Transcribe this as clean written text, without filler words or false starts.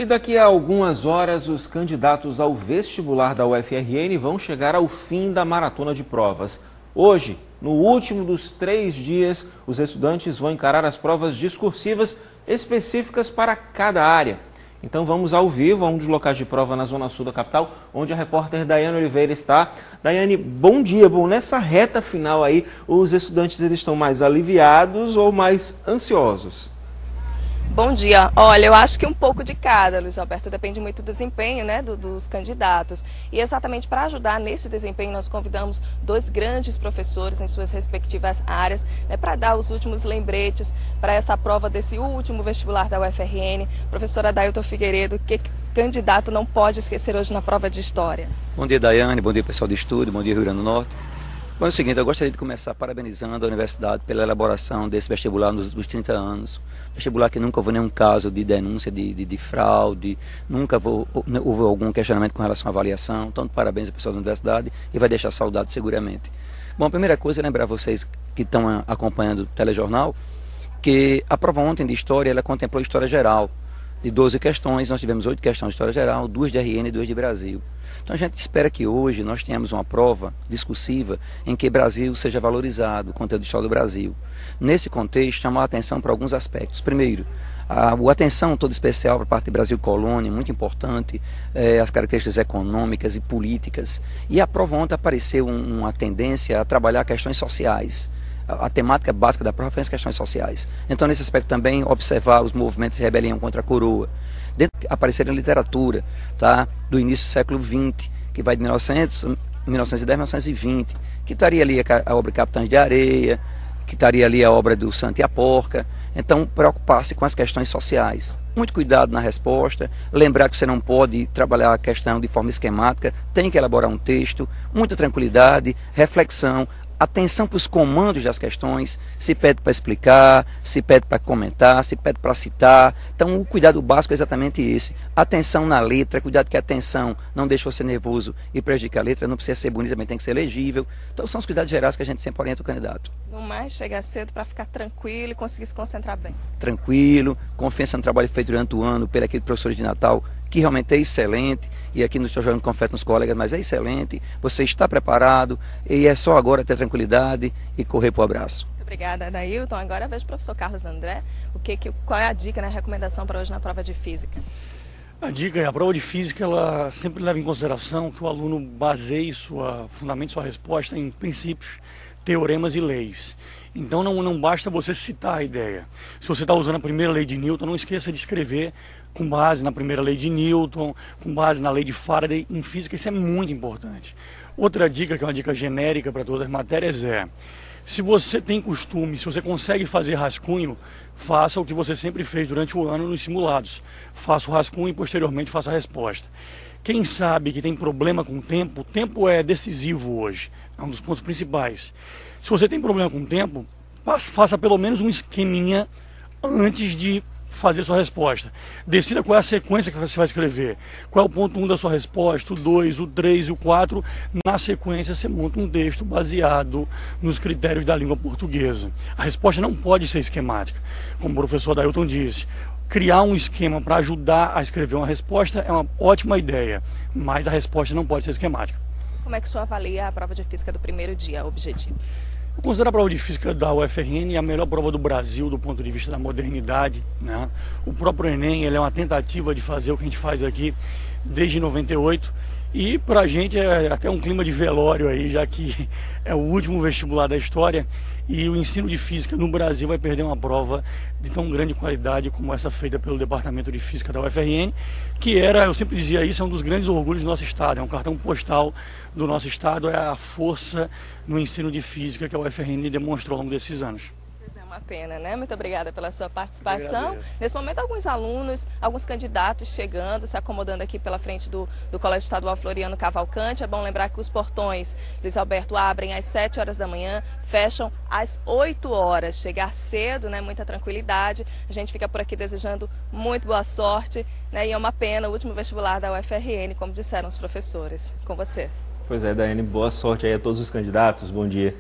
E daqui a algumas horas, os candidatos ao vestibular da UFRN vão chegar ao fim da maratona de provas. Hoje, no último dos 3 dias, os estudantes vão encarar as provas discursivas específicas para cada área. Então vamos ao vivo a um dos locais de prova na zona sul da capital, onde a repórter Daiane Oliveira está. Daiane, bom dia. Bom, nessa reta final aí, os estudantes eles estão mais aliviados ou mais ansiosos? Bom dia. Olha, eu acho que um pouco de cada, Luiz Alberto, depende muito do desempenho, né, dos candidatos. E exatamente para ajudar nesse desempenho, nós convidamos 2 grandes professores em suas respectivas áreas, né, para dar os últimos lembretes para essa prova desse último vestibular da UFRN. Professora Dailton Figueiredo, que candidato não pode esquecer hoje na prova de História? Bom dia, Daiane, bom dia pessoal do estúdio, bom dia Rio Grande do Norte. Bom, é o seguinte, eu gostaria de começar parabenizando a universidade pela elaboração desse vestibular nos últimos 30 anos. Vestibular que nunca houve nenhum caso de denúncia de fraude, nunca houve algum questionamento com relação à avaliação. Então, parabéns ao pessoal da universidade e vai deixar saudade seguramente. Bom, a primeira coisa é lembrar vocês que estão acompanhando o telejornal que a prova ontem de História, ela contemplou História Geral. De 12 questões, nós tivemos 8 questões de História Geral, 2 de RN e 2 de Brasil. Então a gente espera que hoje nós tenhamos uma prova discursiva em que Brasil seja valorizado, o conteúdo de História do Brasil. Nesse contexto, chamar a atenção para alguns aspectos. Primeiro, a atenção toda especial para a parte de Brasil Colônia, muito importante, as características econômicas e políticas. E a prova ontem apareceu uma tendência a trabalhar questões sociais. A temática básica da prova foi as questões sociais. Então, nesse aspecto também, observar os movimentos de rebelião contra a coroa. Apareceram em literatura, tá? Do início do século XX, que vai de 1910 a 1920, que estaria ali a obra Capitães de Areia, que estaria ali a obra do Santo e a Porca. Então, preocupar-se com as questões sociais. Muito cuidado na resposta, lembrar que você não pode trabalhar a questão de forma esquemática, tem que elaborar um texto, muita tranquilidade, reflexão, atenção para os comandos das questões, se pede para explicar, se pede para comentar, se pede para citar. Então o cuidado básico é exatamente esse. Atenção na letra, cuidado que a atenção não deixe você nervoso e prejudique a letra, não precisa ser bonita, também tem que ser legível. Então são os cuidados gerais que a gente sempre orienta o candidato. No mais, chegar cedo para ficar tranquilo e conseguir se concentrar bem. Tranquilo, confiança no trabalho feito durante o ano pela equipe de professores de Natal, que realmente é excelente, e aqui não estou jogando confete nos colegas, mas é excelente, você está preparado, e é só agora ter tranquilidade e correr para o abraço. Muito obrigada, Dailton. Agora vejo o professor Carlos André, qual é a dica, né, a recomendação para hoje na prova de Física? A dica é, a prova de Física, ela sempre leva em consideração que o aluno baseie fundamente sua resposta em princípios, teoremas e leis. Então não basta você citar a ideia. Se você está usando a primeira lei de Newton, não esqueça de escrever com base na primeira lei de Newton, com base na lei de Faraday. Em física isso é muito importante. Outra dica, que é uma dica genérica para todas as matérias, é: se você tem costume, se você consegue fazer rascunho, faça o que você sempre fez durante o ano nos simulados. Faça o rascunho e posteriormente faça a resposta. Quem sabe que tem problema com o tempo é decisivo hoje, é um dos pontos principais. Se você tem problema com o tempo, faça pelo menos um esqueminha antes de fazer sua resposta. Decida qual é a sequência que você vai escrever. Qual é o ponto 1 da sua resposta, o 2, o 3 e o 4. Na sequência você monta um texto baseado nos critérios da língua portuguesa. A resposta não pode ser esquemática. Como o professor Dailton disse, criar um esquema para ajudar a escrever uma resposta é uma ótima ideia, mas a resposta não pode ser esquemática. Como é que o senhor avalia a prova de Física do primeiro dia, objetivo? Eu considero a prova de Física da UFRN a melhor prova do Brasil do ponto de vista da modernidade, né? O próprio Enem, ele é uma tentativa de fazer o que a gente faz aqui desde 98 e para a gente é até um clima de velório aí, já que é o último vestibular da história e o ensino de Física no Brasil vai perder uma prova de tão grande qualidade como essa feita pelo Departamento de Física da UFRN, que era, eu sempre dizia isso, é um dos grandes orgulhos do nosso estado, é um cartão postal do nosso estado, é a força no ensino de Física que a UFRN demonstrou ao longo desses anos. Uma pena, né? Muito obrigada pela sua participação. Nesse momento, alguns alunos, alguns candidatos chegando, se acomodando aqui pela frente do Colégio Estadual Floriano Cavalcante. É bom lembrar que os portões, Luiz Alberto, abrem às 7 horas da manhã, fecham às 8 horas. Chegar cedo, né? Muita tranquilidade. A gente fica por aqui desejando muito boa sorte, né? E é uma pena o último vestibular da UFRN, como disseram os professores. Com você. Pois é, Daiane, boa sorte aí a todos os candidatos. Bom dia.